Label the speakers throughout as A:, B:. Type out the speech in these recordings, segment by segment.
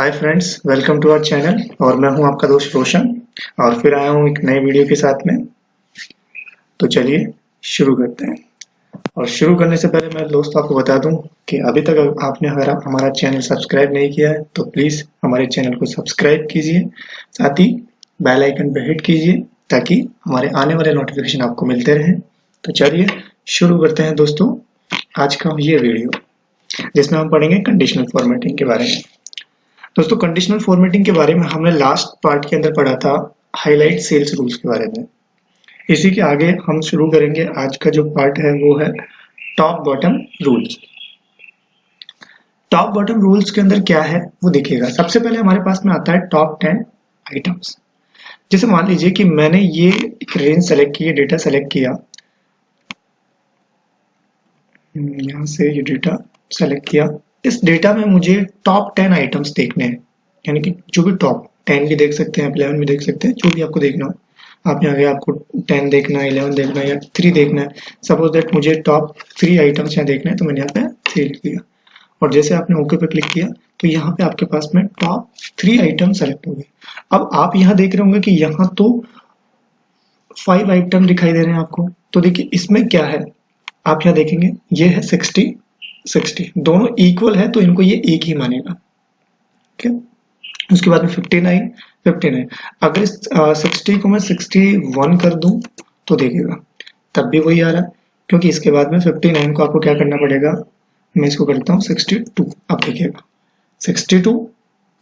A: Hi friends, welcome to our channel. और मैं हूं आपका दोस्त रोशन और फिर आया हूं एक नए वीडियो के साथ में। तो चलिए शुरू करते हैं। और शुरू करने से पहले मैं दोस्तों आपको बता दूं कि अभी तक आपने अगर हमारा चैनल सब्सक्राइब नहीं किया है तो प्लीज़ हमारे चैनल को सब्सक्राइब कीजिए, साथ ही बेल आइकन पर हिट कीजिए ताकि हमारे आने वाले नोटिफिकेशन आपको मिलते रहें। तो चलिए शुरू करते हैं दोस्तों आज का ये वीडियो, जिसमें हम पढ़ेंगे कंडीशनल फॉर्मेटिंग के बारे में। दोस्तों, कंडीशनल फॉर्मेटिंग के बारे में हमने लास्ट पार्ट के अंदर पढ़ा था हाईलाइट सेल्स रूल्स के बारे में। इसी के आगे हम शुरू करेंगे। आज का जो पार्ट है वो है top bottom rules. Top bottom rules के अंदर क्या है वो देखिएगा। सबसे पहले हमारे पास में आता है टॉप 10 आइटम्स। जैसे मान लीजिए कि मैंने ये एक रेंज सेलेक्ट की, डेटा सेलेक्ट किया, यहाँ से ये डेटा सेलेक्ट किया। इस डेटा में मुझे टॉप 10 आइटम्स देखने हैं, यानी कि जो भी टॉप 10 भी देख सकते हैं, आप 11 भी देख सकते हैं, जो भी आपको देखना हो। आप यहाँ गए, आपको 10 देखना है, 11 देखना है या 3 देखना है। सपोज दैट मुझे टॉप 3 आइटम्स यहाँ देखना है तो मैंने यहाँ पे 3 लिख दिया। और जैसे आपने ओके पे क्लिक किया तो यहाँ पे आपके पास में टॉप 3 आइटम सेलेक्ट हो गए। अब आप यहाँ देख रहे होंगे कि यहाँ तो 5 आइटम दिखाई दे रहे हैं आपको। तो देखिए इसमें क्या है, आप यहाँ देखेंगे ये है 60 दोनों इक्वल है तो इनको ये एक ही मानेगा। ठीक है, उसके बाद में 59 अगर इस 60 को मैं 61 कर दूं तो देखिएगा तब भी वही आ रहा है, क्योंकि इसके बाद में 59 को आपको क्या करना पड़ेगा, मैं इसको करता हूँ 62। अब देखिएगा 62,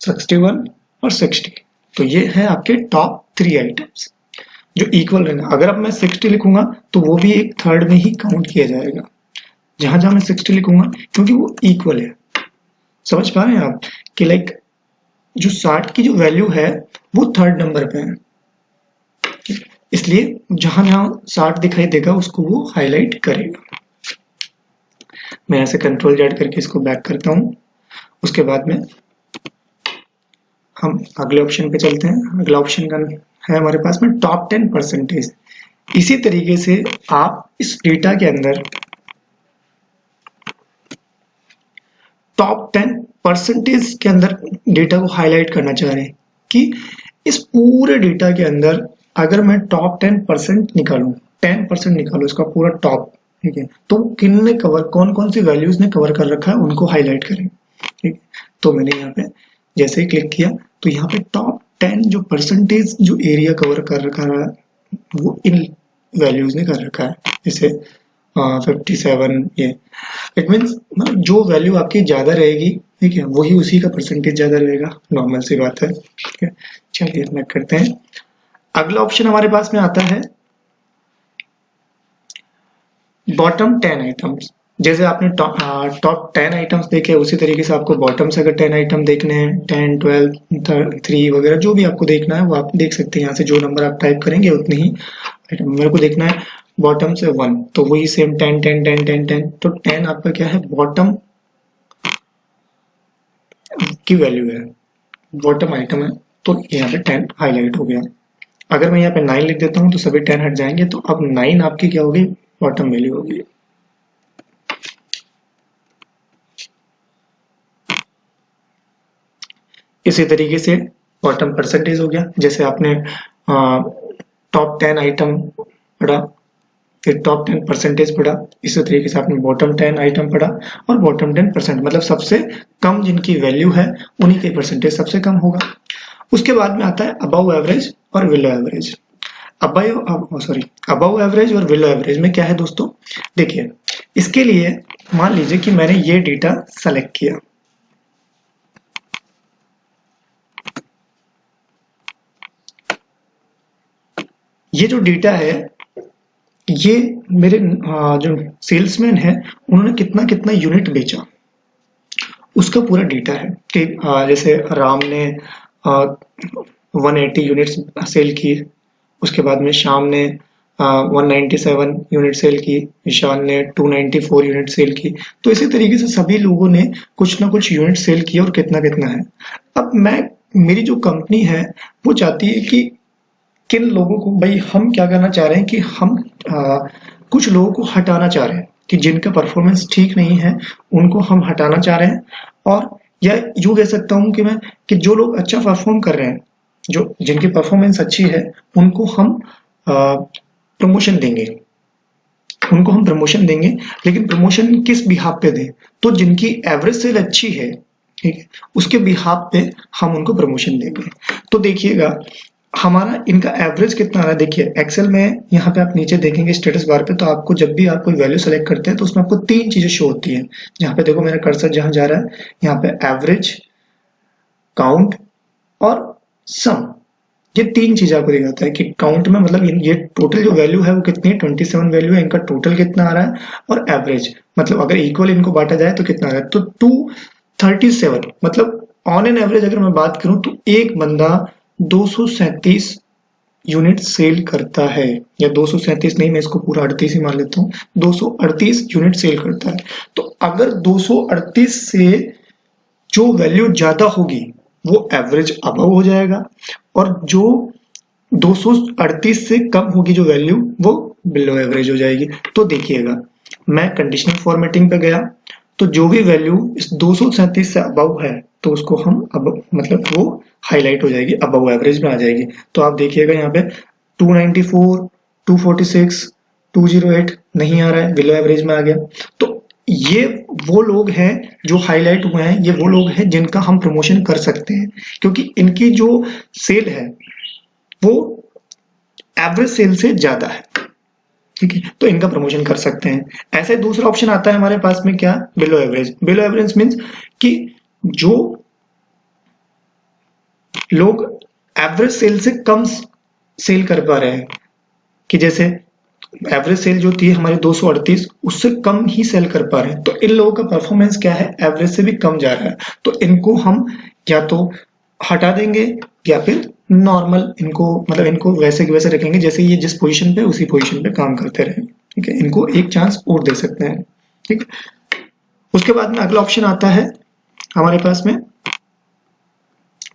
A: 61 और 60, तो ये है आपके टॉप 3 आइटम्स जो इक्वल रहेगा। अगर अब मैं 60 लिखूंगा तो वो भी एक थर्ड में ही काउंट किया जाएगा, जहां जहां मैं 60 लिखूंगा, क्योंकि वो इक्वल है। समझ पा रहे हैं आप कि लाइक जो 60 की जो वैल्यू है वो थर्ड नंबर पे है, इसलिए जहां जहां 60 दिखाई देगा उसको वो हाईलाइट करेगा। मैं ऐसे कंट्रोल जेड करके इसको बैक करता हूं। उसके बाद में हम अगले ऑप्शन पे चलते हैं। अगला ऑप्शन का है हमारे पास में टॉप 10%। इसी तरीके से आप इस डेटा के अंदर टॉप 10% के अंदर डेटा को हाईलाइट करना चाह रहे हैं कि इस पूरे डेटा के अंदर अगर मैं टॉप 10% निकालूं, 10% निकालूं इसका पूरा टॉप, ठीक है, तो किन ने कवर, कौन कौन सी वैल्यूज ने कवर कर रखा है उनको हाईलाइट करें। ठीक, तो मैंने यहाँ पे जैसे ही क्लिक किया तो यहाँ पे टॉप 10 जो परसेंटेज जो एरिया कवर कर रखा है वो इन वैल्यूज ने कर रखा है। जैसे 57, ये इट मीन्स जो वैल्यू आपकी ज्यादा रहेगी, ठीक है, वही उसी का परसेंटेज ज्यादा रहेगा। नॉर्मल सी बात है। ठीक है, चलिए इसमें करते हैं। अगला ऑप्शन हमारे पास में आता है बॉटम 10 आइटम्स। जैसे आपने टॉप 10 आइटम्स देखे, उसी तरीके से आपको बॉटम से अगर 10 आइटम देखने हैं, 10, 12, 3 वगैरह जो भी आपको देखना है वो आप देख सकते हैं। यहाँ से जो नंबर आप टाइप करेंगे उतने ही आइटम। मेरे को देखना है बॉटम से 1, तो वही सेम 10, 10, 10, 10, 10। तो 10 आपका क्या है, बॉटम की वैल्यू है, बॉटम आइटम है, तो यहाँ पे 10 हाईलाइट हो गया। अगर मैं यहाँ पे 9 लिख देता हूँ तो सभी 10 हट जाएंगे, तो अब 9 आपकी क्या होगी, बॉटम वैल्यू होगी। इसी तरीके से बॉटम परसेंटेज हो गया। जैसे आपने टॉप 10 आइटम पढ़ा, फिर टॉप 10% पढ़ा, इसी तरीके से आपने बॉटम 10 आइटम पढ़ा और बॉटम 10%, मतलब सबसे कम जिनकी वैल्यू है उन्हीं के परसेंटेज सबसे कम होगा। उसके बाद में आता है अबव एवरेज और बिलो एवरेज। अबव एवरेज और बिलो एवरेज में क्या है दोस्तों, देखिए इसके लिए मान लीजिए कि मैंने ये डेटा सेलेक्ट किया, ये जो डेटा है ये मेरे जो सेल्समैन है उन्होंने कितना कितना यूनिट बेचा उसका पूरा डेटा है। कि जैसे राम ने 180 यूनिट्स सेल की, उसके बाद में श्याम ने 197 यूनिट सेल की, ईशान ने 294 यूनिट सेल की। तो इसी तरीके से सभी लोगों ने कुछ ना कुछ यूनिट सेल किया और कितना कितना है। अब मेरी जो कंपनी है वो चाहती है कि किन लोगों को, भाई हम क्या करना चाह रहे हैं कि हम कुछ लोगों को हटाना चाह रहे हैं कि जिनका परफॉर्मेंस ठीक नहीं है उनको हम हटाना चाह रहे हैं, और या यूँ कह सकता हूँ कि मैं कि जो लोग अच्छा परफॉर्म कर रहे हैं, जो जिनकी परफॉर्मेंस अच्छी है, उनको हम प्रमोशन देंगे, उनको हम प्रमोशन देंगे। लेकिन प्रमोशन किस बिहाफ पे दें? तो जिनकी एवरेज सेल अच्छी है, ठीक है, उसके बिहाफ पे हम उनको प्रमोशन देंगे। तो देखिएगा हमारा इनका एवरेज कितना आ रहा है। देखिए एक्सेल में यहाँ पे आप नीचे देखेंगे स्टेटस बार पे, तो आपको जब भी आप कोई वैल्यू सेलेक्ट करते हैं तो उसमें आपको 3 चीजें शो होती हैं। यहाँ पे देखो मेरा कर्सर जहाँ जा रहा है, यहाँ पे एवरेज, काउंट और सम, ये 3 चीजें आपको दिखाता है कि काउंट में मतलब ये टोटल जो वैल्यू है वो कितनी है, 27 वैल्यू है, इनका टोटल कितना आ रहा है, और एवरेज मतलब अगर इक्वल इनको बांटा जाए तो कितना आ रहा है, तो 237, मतलब ऑन एन एवरेज अगर मैं बात करूं तो एक बंदा 237 यूनिट सेल करता है, या 237 नहीं, मैं इसको पूरा 38 ही मान लेता हूँ, 238 यूनिट सेल करता है। तो अगर 238 से जो वैल्यू ज्यादा होगी वो एवरेज अबव हो जाएगा, और जो 238 से कम होगी जो वैल्यू वो बिलो एवरेज हो जाएगी। तो देखिएगा मैं कंडीशनल फॉर्मेटिंग पे गया, तो जो भी वैल्यू इस 237 से अबव है तो उसको हम अब मतलब वो हाईलाइट हो जाएगी, अबव एवरेज में आ जाएगी। तो आप देखिएगा यहाँ पे 294, 246, 208 नहीं आ रहा है, बिलो एवरेज में आ गया। तो ये वो लोग हैं जो हाईलाइट हुए हैं, ये वो लोग हैं जिनका हम प्रमोशन कर सकते हैं, क्योंकि इनकी जो सेल है वो एवरेज सेल से ज्यादा है, ठीक है, तो इनका प्रमोशन कर सकते हैं। ऐसे दूसरा ऑप्शन आता है हमारे पास में, क्या, below average. Below average means कि जो लोग एवरेज सेल से कम सेल कर पा रहे हैं, कि जैसे एवरेज सेल जो थी हमारी 238, उससे कम ही सेल कर पा रहे हैं, तो इन लोगों का परफॉर्मेंस क्या है, एवरेज से भी कम जा रहा है। तो इनको हम या तो हटा देंगे या फिर नॉर्मल इनको मतलब इनको वैसे के वैसे रखेंगे जैसे ये जिस पोजीशन पे उसी पोजीशन पे काम करते रहे, ठीक है, इनको एक चांस और दे सकते हैं, ठीक है। उसके बाद में अगला ऑप्शन आता है हमारे पास में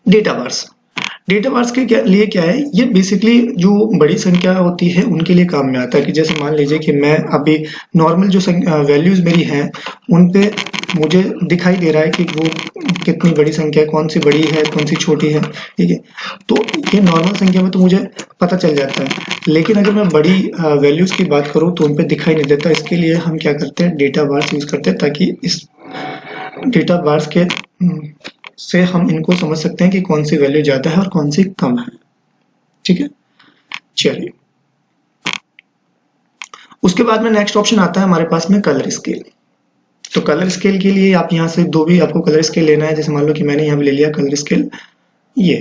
A: डेटा बार्स। डेटा बार्स के लिए क्या है, ये बेसिकली जो बड़ी संख्या होती है उनके लिए काम में आता है। कि जैसे मान लीजिए कि मैं अभी नॉर्मल जो वैल्यूज मेरी हैं उन पे मुझे दिखाई दे रहा है कि वो कितनी बड़ी संख्या है, कौन सी बड़ी है कौन सी छोटी है, ठीक है, तो ये नॉर्मल संख्या में तो मुझे पता चल जाता है। लेकिन अगर मैं बड़ी वैल्यूज की बात करूँ तो उन पे दिखाई नहीं देता। इसके लिए हम क्या करते हैं, डेटा बार्स यूज करते हैं, ताकि इस डेटा बार्स के से हम इनको समझ सकते हैं कि कौन सी वैल्यू ज्यादा है और कौन सी कम है, ठीक है। चलिए उसके बाद में नेक्स्ट ऑप्शन आता है हमारे पास में कलर स्केल। तो कलर स्केल के लिए आप यहाँ से दो भी आपको कलर स्केल लेना है। जैसे मान लो कि मैंने यहाँ पे ले लिया कलर स्केल ये,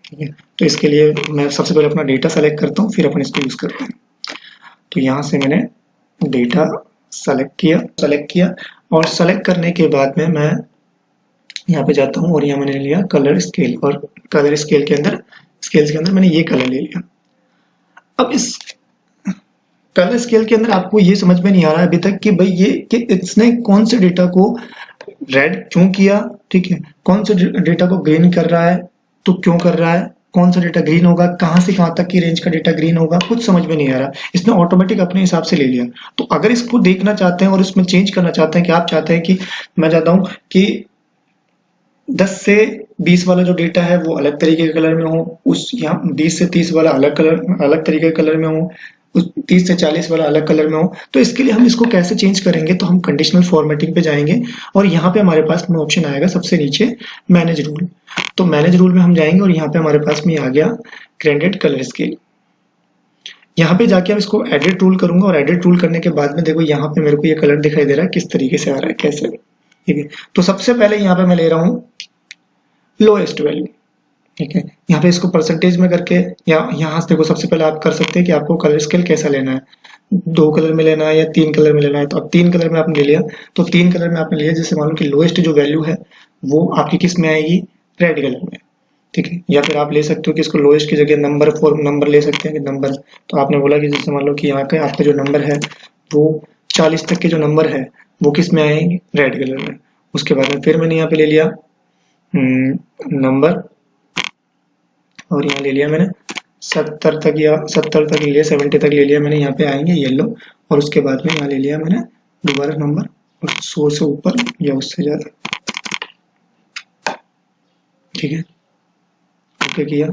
A: ठीक है, तो इसके लिए मैं सबसे पहले अपना डेटा सेलेक्ट करता हूँ, फिर अपन इसको यूज करते हैं। तो यहाँ से मैंने डेटा सेलेक्ट किया और सेलेक्ट करने के बाद में मैं यहाँ पे जाता हूँ और यहाँ मैंने लिया कलर स्केल, और कलर स्केल के अंदर स्केल्स के अंदर मैंने ये कलर ले लिया। अब इस कलर स्केल के अंदर आपको ये समझ में नहीं आ रहा है अभी तक कि भाई ये कि इसने कौन से डेटा को रेड क्यों किया, ठीक है, कौन से डेटा को ग्रीन कर रहा है तो क्यों कर रहा है, कौन सा डेटा ग्रीन होगा, कहां से कहां तक की रेंज का डेटा ग्रीन होगा, कुछ समझ में नहीं आ रहा। इसने ऑटोमेटिक अपने हिसाब से ले लिया। तो अगर इसको देखना चाहते हैं और इसमें चेंज करना चाहते हैं कि आप चाहते हैं कि मैं चाहता हूं कि 10 से 20 वाला जो डेटा है वो अलग तरीके के कलर में हो, उस यहाँ 20 से 30 वाला अलग तरीके के कलर में हो, उस 30 से 40 वाला अलग कलर में हो। तो इसके लिए हम इसको कैसे चेंज करेंगे, तो हम कंडीशनल फॉर्मेटिंग पे जाएंगे और यहाँ पे हमारे पास में ऑप्शन आएगा सबसे नीचे मैनेज रूल। तो मैनेज रूल में हम जाएंगे और यहाँ पे हमारे पास में आ गया ग्रेडेड कलर स्केल। यहाँ पे जाके अब इसको एडिट रूल करूंगा और एडिट रूल करने के बाद में देखो यहाँ पे मेरे को ये कलर दिखाई दे रहा है किस तरीके से आ रहा है, कैसे, ठीक है। तो सबसे पहले यहाँ पे मैं ले रहा हूँ लोएस्ट वैल्यू, ठीक है। यहाँ पे इसको परसेंटेज में करके या यहाँ से देखो सबसे पहले आप कर सकते हैं कि आपको कलर स्केल कैसा लेना है, 2 कलर में लेना है या 3 कलर में लेना है। तो अब 3 कलर में आपने ले लिया, तो 3 कलर में आपने लिया, जैसे मान लो कि लोएस्ट जो वैल्यू है वो आपकी किस में आएगी, रेड कलर में, ठीक है। या फिर आप ले सकते हो कि इसको लोएस्ट की जगह नंबर ले सकते हैं कि नंबर। तो आपने बोला कि जैसे मान लो कि यहाँ का आपका जो नंबर है वो 40 तक के जो नंबर है वो किस में आएंगे, रेड कलर में। उसके बाद में फिर मैंने यहाँ पे ले लिया नंबर, और यहाँ ले लिया मैंने 70 तक या 70 तक ले लिया, 70 तक ले लिया मैंने, यहाँ पे आएंगे येलो। और उसके बाद में यहाँ ले लिया मैंने दोबारा नंबर, 100 से ऊपर या उससे ज्यादा, ठीक है, ओके किया।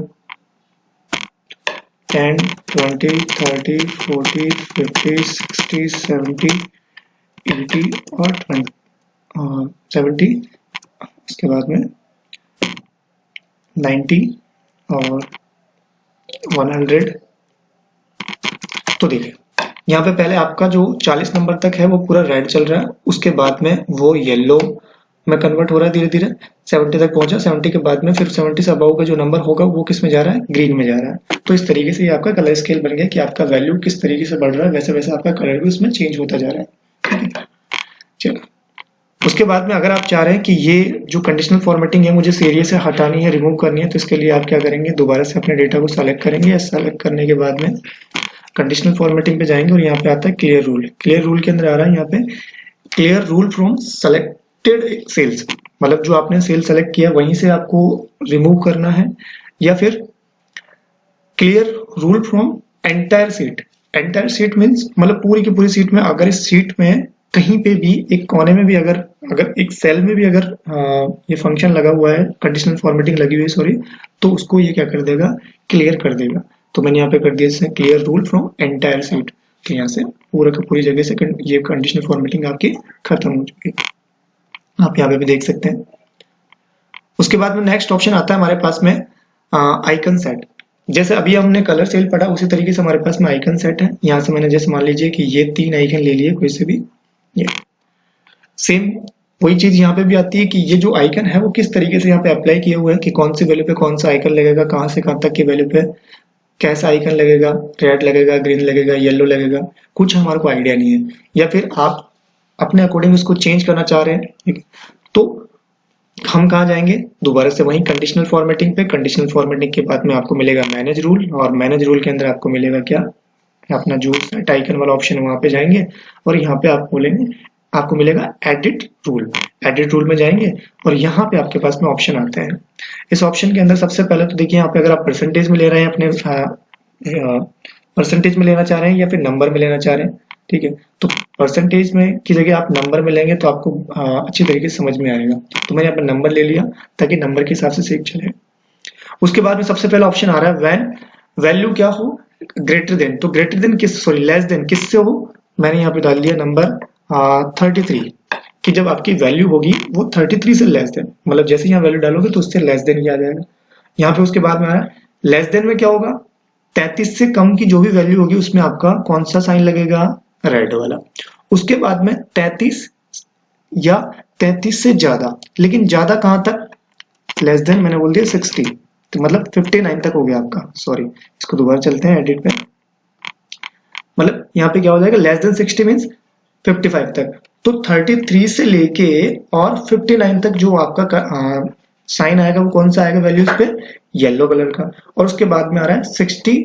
A: 10, 20, 30, 40, 50, 60, 70, 80 और 70, उसके बाद में 90 और 100। तो देखिए यहाँ पे पहले आपका जो 40 नंबर तक है वो पूरा रेड चल रहा है, उसके बाद में वो येलो में कन्वर्ट हो रहा है धीरे धीरे, 70 तक पहुंचा। 70 के बाद में फिर 70 से अबव का जो नंबर होगा वो किस में जा रहा है, ग्रीन में जा रहा है। तो इस तरीके से ये आपका कलर स्केल बन गया कि आपका वैल्यू किस तरीके से बढ़ रहा है, वैसे वैसे आपका कलर भी उसमें चेंज होता जा रहा है। ठीक है, चलो उसके बाद में अगर आप चाह रहे हैं कि ये जो कंडीशनल फॉर्मेटिंग है मुझे इस एरिया से हटानी है, रिमूव करनी है, तो इसके लिए आप क्या करेंगे, दोबारा से अपने डेटा को सेलेक्ट करेंगे। सेलेक्ट करने के बाद में कंडीशनल फॉर्मेटिंग पे जाएंगे और यहाँ पे आता है क्लियर रूल। क्लियर रूल के अंदर आ रहा है यहाँ पे clear rule from selected cells, मतलब जो आपने सेल सेलेक्ट किया वहीं से आपको रिमूव करना है, या फिर clear rule from entire seat. Entire seat means मतलब पूरी की पूरी सीट में, अगर इस सीट में कहीं पे भी एक कोने में भी अगर एक सेल में भी अगर ये फंक्शन लगा हुआ है, कंडीशनल फॉर्मेटिंग लगी हुई है सॉरी, तो उसको ये क्या कर देगा, क्लियर कर देगा। तो मैंने यहाँ पे कर दिया इससे clear rule from entire seat, तो यहाँ से पूरा का पूरी जगह से ये कंडीशनल फॉर्मेटिंग आपकी खत्म हो चुकी है, आप यहाँ पे भी देख सकते हैं। उसके बाद में नेक्स्ट ऑप्शन आता है हमारे पास में आइकन सेट। जैसे अभी हमने कलर सेल पढ़ा उसी तरीके से हमारे पास में आइकन सेट है। यहाँ से मैंने जैसे मान लीजिए कि ये 3 आइकन ले लिए कोई से भी, ये सेम वही चीज यहाँ पे भी आती है कि ये जो आइकन है वो किस तरीके से यहाँ पे अप्लाई किया हुआ है कि कौन सी वैल्यू पे कौन सा आइकन लगेगा, कहाँ से कहाँ तक की वैल्यू पे कैसा आइकन लगेगा, रेड लगेगा, ग्रीन लगेगा, येलो लगेगा, कुछ हमारे को आइडिया नहीं है, या फिर आप अपने अकॉर्डिंग उसको चेंज करना चाह रहे हैं। तो हम कहाँ जाएंगे, दोबारा से वही कंडीशनल फॉर्मेटिंग पे। कंडीशनल फॉर्मेटिंग के बाद में आपको मिलेगा मैनेज रूल, और मैनेज रूल के अंदर आपको मिलेगा क्या, अपना जो सेट आइकन वाला ऑप्शन है वहां पे जाएंगे और यहाँ पे आप बोलेंगे, आपको मिलेगा एडिट रूल। एडिट रूल में जाएंगे और यहाँ पे आपके पास में ऑप्शन आता है। इस ऑप्शन के अंदर सबसे पहले तो देखिए यहाँ पे अगर आप परसेंटेज में ले रहे हैं, अपने परसेंटेज में लेना चाह रहे हैं या फिर नंबर में लेना चाह रहे हैं, ठीक है, तो परसेंटेज में की जगह आप नंबर में लेंगे तो आपको अच्छी तरीके से समझ में आएगा। तो मैंने यहाँ पे नंबर ले लिया ताकि नंबर के हिसाब से सीख चले। उसके बाद में सबसे पहला ऑप्शन आ रहा है व्हेन वैल्यू क्या हो, ग्रेटर देन। तो ग्रेटर देन किस, सॉरी लेस देन किससे हो, मैंने यहाँ पे डाल दिया नंबर 33 कि जब आपकी वैल्यू होगी वो 33 से लेस देन, मतलब जैसे यहाँ वैल्यू डालोगे तो उससे लेस देन ही आ जाएगा यहाँ पे। उसके बाद में आ रहा है लेस देन में क्या होगा, 33 से कम की जो भी वैल्यू होगी उसमें आपका कौन सा साइन लगेगा, रेड वाला। उसके बाद में 33 या 33 से ज्यादा, लेकिन ज्यादा कहां तक, लेस देन मैंने बोल दिया 60, तो मतलब 59 तक हो गया आपका, सॉरी इसको दोबारा चलते हैं एडिट पे। मतलब यहाँ पे क्या हो जाएगा, लेस देन 60 मीन्स 55 तक। तो 33 से लेके और 59 तक जो आपका साइन आएगा वो कौन सा आएगा वैल्यूज पे, येलो कलर का। और उसके बाद में आ रहा है 60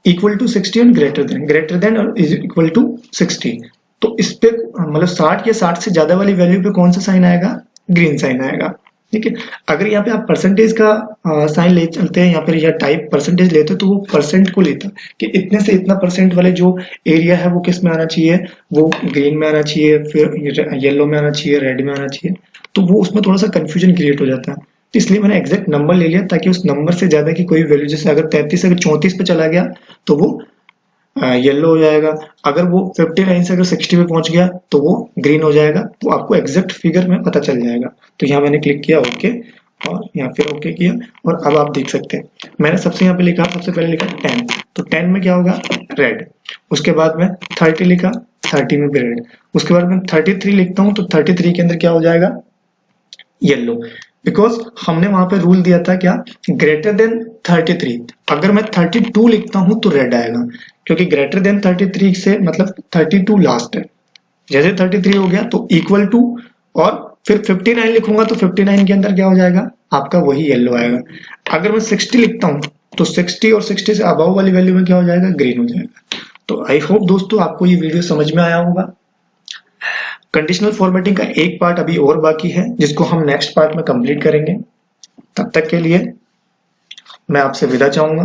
A: equal to 60 and greater than और इज इक्वल टू 60। तो इस पे मतलब 60 या 60 से ज्यादा वाली वैल्यू पे कौन सा साइन आएगा, ग्रीन साइन आएगा, ठीक है। अगर यहाँ पे आप परसेंटेज का साइन ले चलते हैं या फिर यह टाइप परसेंटेज लेते हैं तो वो परसेंट को लेता है कि इतने से इतना परसेंट वाले जो एरिया है वो किस में आना चाहिए, वो ग्रीन में आना चाहिए, फिर येलो में आना चाहिए, रेड में आना चाहिए। तो वो उसमें थोड़ा सा कंफ्यूजन क्रिएट हो जाता है, तो इसलिए मैंने एग्जैक्ट नंबर ले लिया ताकि उस नंबर से ज्यादा की कोई वैल्यू, जैसे अगर 33 अगर 34 पे चला गया तो वो येलो हो जाएगा, अगर वो 59 से अगर 60 पे पहुंच गया तो वो ग्रीन हो जाएगा। तो आपको एग्जैक्ट फिगर में पता चल जाएगा। तो यहाँ मैंने क्लिक किया ओके, और यहाँ फिर ओके किया, और अब आप देख सकते हैं मैंने सबसे यहाँ पे लिखा, सबसे पहले लिखा 10, तो 10 में क्या होगा, रेड। उसके बाद में 30 लिखा, 30 में भी रेड। उसके बाद में 33 लिखता हूँ तो 33 के अंदर क्या हो जाएगा, येलो, बिकॉज हमने वहां पे रूल दिया था क्या, ग्रेटर देन 33। अगर मैं 32 लिखता हूं तो रेड आएगा, क्योंकि ग्रेटर देन 33 से मतलब 32 लास्ट है। जैसे 33 हो गया तो इक्वल टू, और फिर 59 लिखूंगा तो 59 के अंदर क्या हो जाएगा, आपका वही येलो आएगा। अगर मैं 60 लिखता हूं तो 60 और 60 से अबव वाली वैल्यू में क्या हो जाएगा, ग्रीन हो जाएगा। तो आई होप दोस्तों आपको ये वीडियो समझ में आया होगा। कंडीशनल फॉर्मेटिंग का एक पार्ट अभी और बाकी है जिसको हम नेक्स्ट पार्ट में कंप्लीट करेंगे। तब तक के लिए मैं आपसे विदा चाहूंगा।